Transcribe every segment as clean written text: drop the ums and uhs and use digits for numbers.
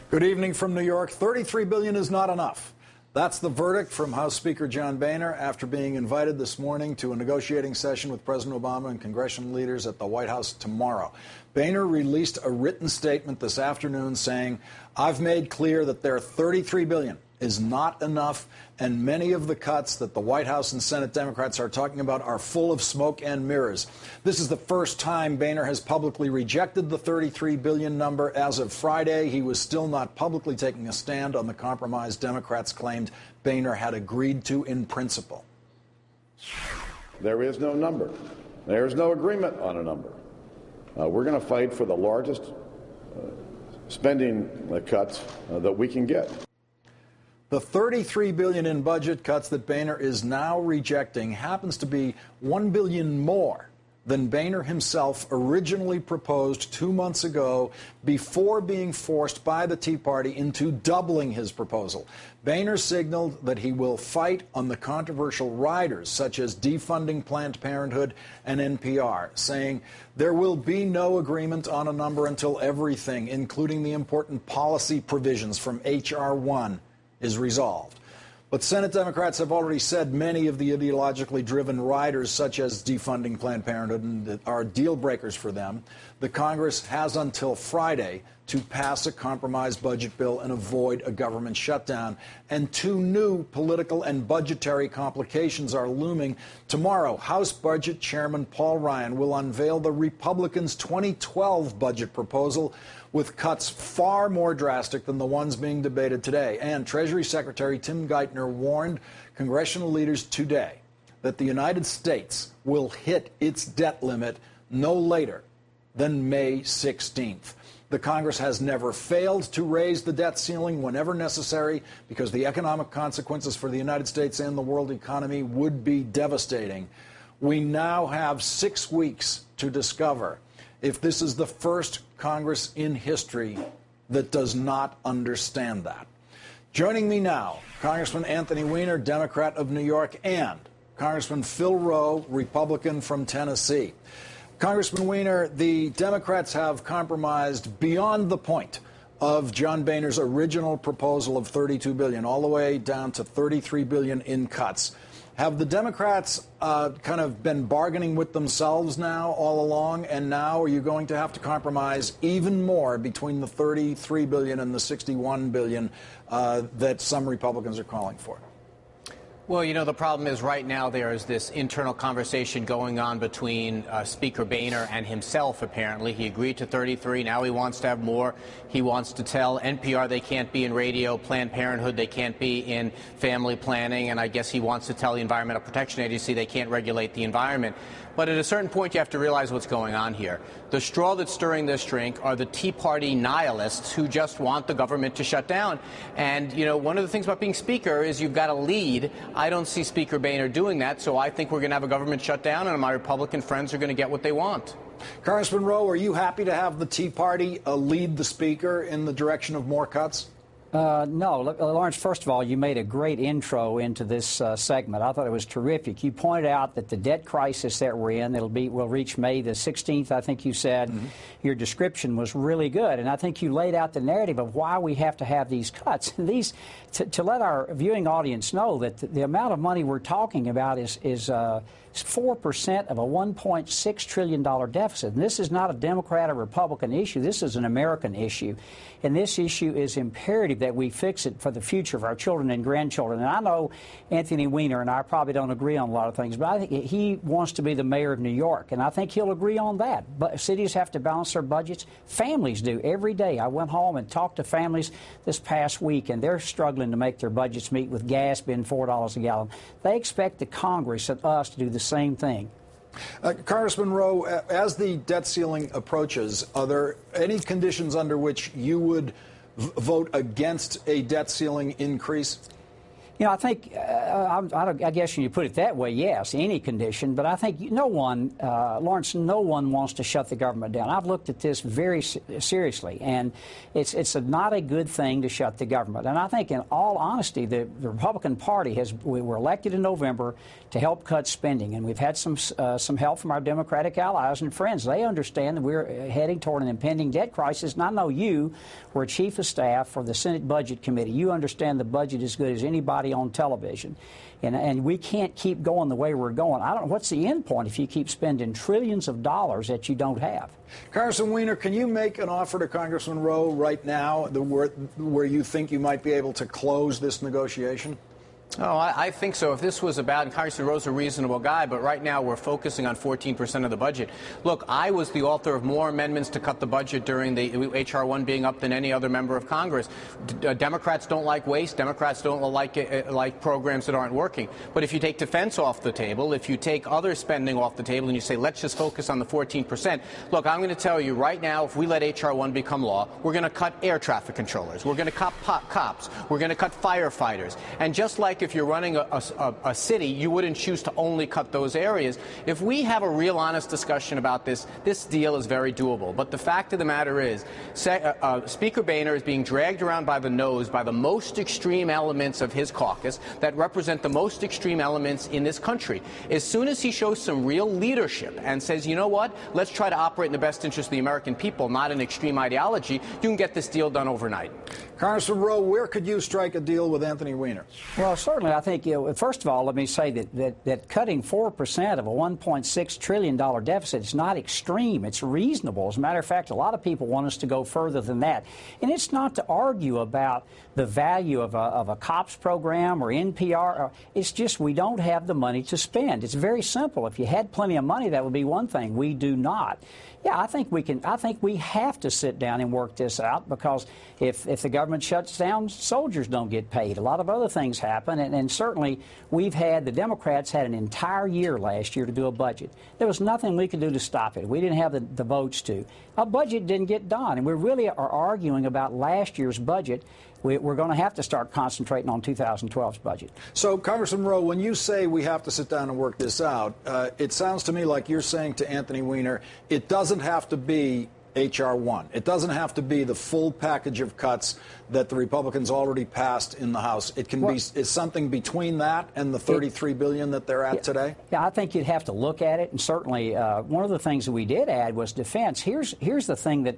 Good evening from New York. $33 billion is not enough. That's the verdict from House Speaker John Boehner after being invited this morning to a negotiating session with President Obama and congressional leaders at the White House tomorrow. Boehner released a written statement this afternoon saying, "I've made clear that their $33 billion is not enough, and many of the cuts that the White House and Senate Democrats are talking about are full of smoke and mirrors." This is the first time Boehner has publicly rejected the $33 billion number. As of Friday, he was still not publicly taking a stand on the compromise Democrats claimed Boehner had agreed to in principle. There is no number. There is no agreement on a number. We're going to fight for the largest spending cuts that we can get. The $33 billion in budget cuts that Boehner is now rejecting happens to be $1 billion more than Boehner himself originally proposed 2 months ago before being forced by the Tea Party into doubling his proposal. Boehner signaled that he will fight on the controversial riders, such as defunding Planned Parenthood and NPR, saying there will be no agreement on a number until everything, including the important policy provisions from H.R. 1, is resolved. But Senate Democrats have already said many of the ideologically driven riders, such as defunding Planned Parenthood, are deal breakers for them. The Congress has until Friday to pass a compromise budget bill and avoid a government shutdown. And two new political and budgetary complications are looming. Tomorrow, House Budget Chairman Paul Ryan will unveil the Republicans' 2012 budget proposal, with cuts far more drastic than the ones being debated today. And Treasury Secretary Tim Geithner warned congressional leaders today that the United States will hit its debt limit no later than May 16th. The Congress has never failed to raise the debt ceiling whenever necessary because the economic consequences for the United States and the world economy would be devastating. We now have 6 weeks to discover if this is the first Congress in history that does not understand that. Joining me now, Congressman Anthony Weiner, Democrat of New York, and Congressman Phil Rowe, Republican from Tennessee. Congressman Weiner, the Democrats have compromised beyond the point of John Boehner's original proposal of $32 billion, all the way down to $33 billion in cuts. Have the Democrats kind of been bargaining with themselves now all along, and now are you going to have to compromise even more between the $33 billion and the $61 billion that some Republicans are calling for? Well, you know, the problem is right now there is this internal conversation going on between Speaker Boehner and himself, apparently. He agreed to 33. Now he wants to have more. He wants to tell NPR they can't be in radio, Planned Parenthood they can't be in family planning, and I guess he wants to tell the Environmental Protection Agency they can't regulate the environment. But at a certain point, you have to realize what's going on here. The straw that's stirring this drink are the Tea Party nihilists who just want the government to shut down. And, you know, one of the things about being Speaker is you've got to lead. I don't see Speaker Boehner doing that, so I think we're going to have a government shutdown, and my Republican friends are going to get what they want. Congressman Rowe, are you happy to have the Tea Party lead the Speaker in the direction of more cuts? No. Look, Lawrence, first of all, you made a great intro into this segment. I thought it was terrific. You pointed out that the debt crisis that we're in, will reach May the 16th, I think you said. Mm-hmm. Your description was really good, and I think you laid out the narrative of why we have to have these cuts. These, to let our viewing audience know that the amount of money we're talking about is 4% of a $1.6 trillion deficit. And this is not a Democrat or Republican issue. This is an American issue. And this issue is imperative that we fix it for the future of our children and grandchildren. And I know Anthony Weiner and I probably don't agree on a lot of things, but I think he wants to be the mayor of New York, and I think he'll agree on that. But cities have to balance their budgets. Families do every day. I went home and talked to families this past week, and they're struggling to make their budgets meet with gas being $4 a gallon. They expect the Congress and us to do the same thing. Congressman Rowe, as the debt ceiling approaches, are there any conditions under which you would vote against a debt ceiling increase? You know, I think, I guess when you put it that way, yes, any condition. But I think no one, Lawrence, no one wants to shut the government down. I've looked at this very seriously, and it's not a good thing to shut the government. And I think, in all honesty, the Republican Party we were elected in November to help cut spending, and we've had some help from our Democratic allies and friends. They understand that we're heading toward an impending debt crisis. And I know you were chief of staff for the Senate Budget Committee. You understand the budget as good as anybody on television, and we can't keep going the way we're going. I don't know what's the end point if you keep spending trillions of dollars that you don't have. Congressman Weiner, can you make an offer to Congressman Rowe right now where you think you might be able to close this negotiation? Oh, I think so. If this was about, and Congressman Rowe's a reasonable guy, but right now we're focusing on 14% of the budget. Look, I was the author of more amendments to cut the budget during the H.R. 1 being up than any other member of Congress. Democrats don't like waste. Democrats don't like programs that aren't working. But if you take defense off the table, if you take other spending off the table and you say, let's just focus on the 14%, look, I'm going to tell you right now, if we let H.R. 1 become law, we're going to cut air traffic controllers. We're going to cut cops. We're going to cut firefighters. And just like if you're running a city, you wouldn't choose to only cut those areas. If we have a real honest discussion about this deal is very doable. But the fact of the matter is, Speaker Boehner is being dragged around by the nose by the most extreme elements of his caucus that represent the most extreme elements in this country. As soon as he shows some real leadership and says, you know what, let's try to operate in the best interest of the American people, not an extreme ideology, you can get this deal done overnight. Congressman Rowe, where could you strike a deal with Anthony Weiner? Well, certainly, I think, first of all, let me say that cutting 4% of a $1.6 trillion deficit is not extreme. It's reasonable. As a matter of fact, a lot of people want us to go further than that. And it's not to argue about the value of a COPS program or NPR. It's just we don't have the money to spend. It's very simple. If you had plenty of money, that would be one thing. We do not. Yeah, I think we have to sit down and work this out, because if the government shuts down, soldiers don't get paid. A lot of other things happen, and certainly the Democrats had an entire year last year to do a budget. There was nothing we could do to stop it. We didn't have the votes to. Our budget didn't get done, and we really are arguing about last year's budget. We're going to have to start concentrating on 2012's budget. So, Congressman Rowe, when you say we have to sit down and work this out, it sounds to me like you're saying to Anthony Weiner, it doesn't have to be H.R. 1. It doesn't have to be the full package of cuts that the Republicans already passed in the House. It can be is something between that and the $33 billion that they're at today? Yeah, I think you'd have to look at it. And certainly one of the things that we did add was defense. Here's the thing that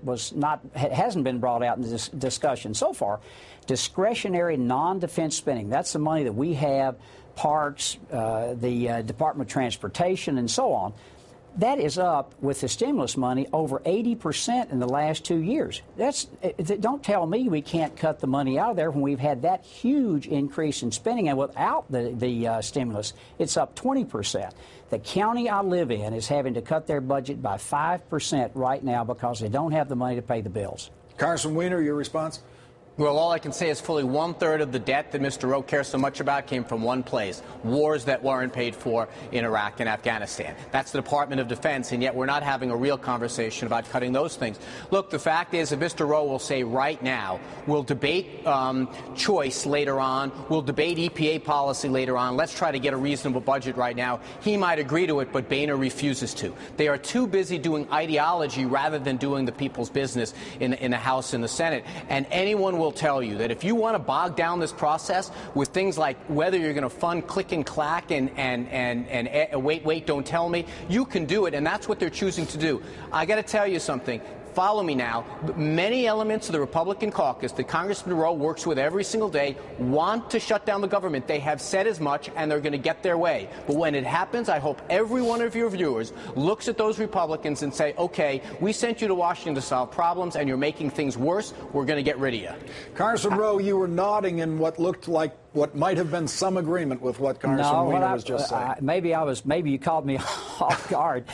hasn't been brought out in this discussion so far. Discretionary non-defense spending. That's the money that we have, parks, the Department of Transportation, and so on. That is up with the stimulus money over 80% in the last 2 years. Don't tell me we can't cut the money out of there when we've had that huge increase in spending, and without the stimulus, it's up 20%. The county I live in is having to cut their budget by 5% right now because they don't have the money to pay the bills. Congressman Weiner, your response? Well, all I can say is fully 1/3 of the debt that Mr. Rowe cares so much about came from one place: wars that weren't paid for in Iraq and Afghanistan. That's the Department of Defense, and yet we're not having a real conversation about cutting those things. Look, the fact is that Mr. Rowe will say right now, we'll debate choice later on, we'll debate EPA policy later on, let's try to get a reasonable budget right now. He might agree to it, but Boehner refuses to. They are too busy doing ideology rather than doing the people's business in the House and the Senate. And anyone will tell you that if you want to bog down this process with things like whether you're going to fund click and clack and wait, don't tell me, you can do it, and that's what they're choosing to do. I got to tell you something. Follow me now. Many elements of the Republican caucus that Congressman Rowe works with every single day want to shut down the government. They have said as much, and they're going to get their way. But when it happens, I hope every one of your viewers looks at those Republicans and say, okay, we sent you to Washington to solve problems, and you're making things worse. We're going to get rid of you. Congressman Rowe, you were nodding in what looked like what might have been some agreement with what Congressman Weiner was just saying. Maybe you called me off guard.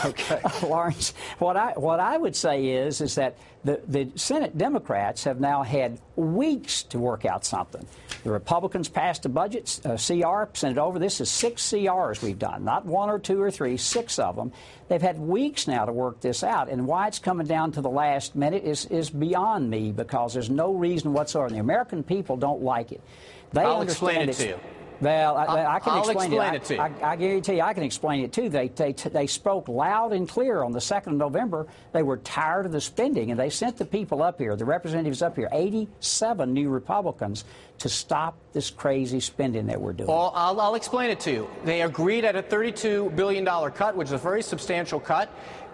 Okay. Lawrence, what I would say is that The Senate Democrats have now had weeks to work out something. The Republicans passed a budget, CR, sent it over. This is 6 CRs we've done, not 1 or 2 or 3, 6 of them. They've had weeks now to work this out, and why it's coming down to the last minute is beyond me, because there's no reason whatsoever. The American people don't like it. I'll explain it to you. Well, I can explain it to you. I guarantee you I can explain it, too. They spoke loud and clear on the 2nd of November. They were tired of the spending, and they sent the people up here, the representatives up here, 87 new Republicans, to stop this crazy spending that we're doing. Well, I'll explain it to you. They agreed at a $32 billion cut, which is a very substantial cut.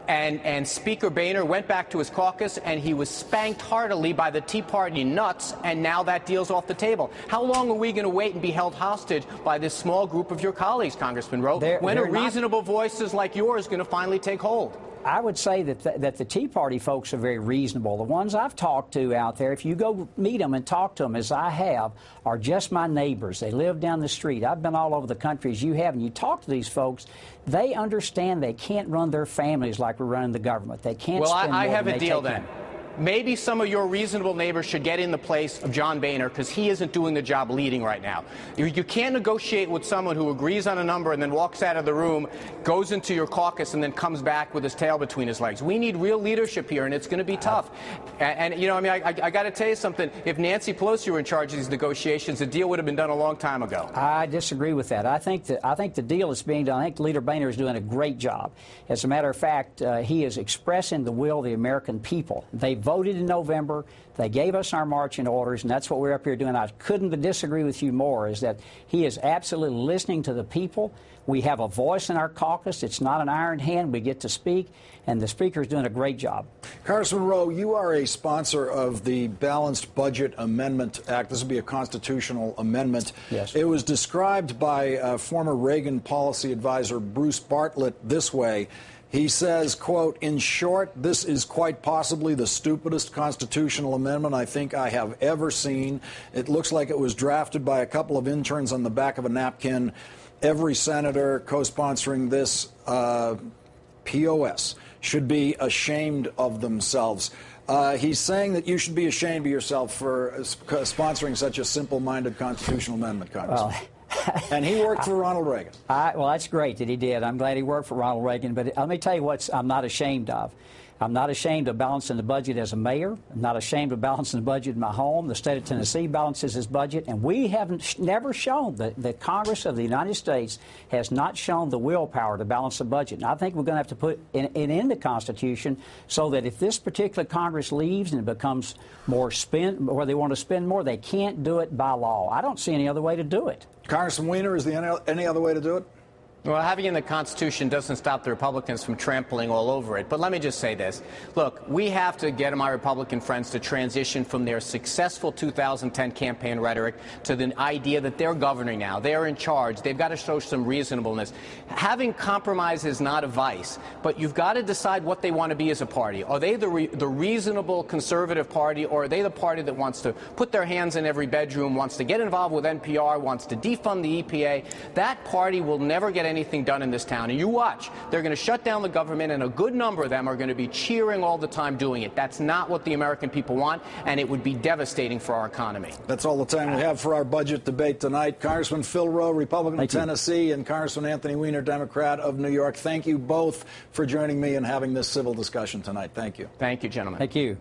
And Speaker Boehner went back to his caucus, and he was spanked heartily by the Tea Party nuts, and now that deal's off the table. How long are we going to wait and be held hostage by this small group of your colleagues, Congressman Rowe? When are reasonable voices like yours going to finally take hold? I would say that the Tea Party folks are very reasonable. The ones I've talked to out there, if you go meet them and talk to them, as I have, are just my neighbors. They live down the street. I've been all over the country, as you have, and you talk to these folks, they understand they can't run their families like we're running the government. They can't spend more I have than a they deal take then. in. Maybe some of your reasonable neighbors should get in the place of John Boehner, because he isn't doing the job leading right now. You can't negotiate with someone who agrees on a number and then walks out of the room, goes into your caucus, and then comes back with his tail between his legs. We need real leadership here, and it's going to be tough. And you know, I mean, I got to tell you something. If Nancy Pelosi were in charge of these negotiations, the deal would have been done a long time ago. I disagree with that. I think the deal is being done. I think Leader Boehner is doing a great job. As a matter of fact, he is expressing the will of the American people. They voted in November. They gave us our marching orders, and that's what we're up here doing. I couldn't disagree with you more, is that he is absolutely listening to the people. We have a voice in our caucus. It's not an iron hand. We get to speak, and the Speaker is doing a great job. Congressman Rowe, you are a sponsor of the Balanced Budget Amendment Act. This would be a constitutional amendment. Yes. It was described by former Reagan policy advisor Bruce Bartlett this way. He says, quote, "In short, this is quite possibly the stupidest constitutional amendment I think I have ever seen. It looks like it was drafted by a couple of interns on the back of a napkin. Every senator co-sponsoring this POS should be ashamed of themselves." He's saying that you should be ashamed of yourself for sponsoring such a simple-minded constitutional amendment, Congressman. Well, and he worked for Ronald Reagan. Well, that's great that he did. I'm glad he worked for Ronald Reagan. But let me tell you what I'm not ashamed of. I'm not ashamed of balancing the budget as a mayor. I'm not ashamed of balancing the budget in my home. The state of Tennessee balances its budget. And we haven't never shown that the Congress of the United States has not shown the willpower to balance the budget. And I think we're going to have to put it in the Constitution so that if this particular Congress leaves and it becomes more where they want to spend more, they can't do it by law. I don't see any other way to do it. Congressman Weiner, is there any other way to do it? Well, having it in the Constitution doesn't stop the Republicans from trampling all over it. But let me just say this. Look, we have to get my Republican friends to transition from their successful 2010 campaign rhetoric to the idea that they're governing now. They're in charge. They've got to show some reasonableness. Having compromise is not a vice, but you've got to decide what they want to be as a party. Are they the reasonable conservative party, or are they the party that wants to put their hands in every bedroom, wants to get involved with NPR, wants to defund the EPA? That party will never get anything done in this town. And you watch, they're going to shut down the government, and a good number of them are going to be cheering all the time doing it. That's not what the American people want, and it would be devastating for our economy. That's all the time we have for our budget debate tonight. Congressman Phil Rowe, Republican of Tennessee, and Congressman Anthony Weiner, Democrat of New York. Thank you both for joining me and having this civil discussion tonight. Thank you. Thank you, gentlemen. Thank you.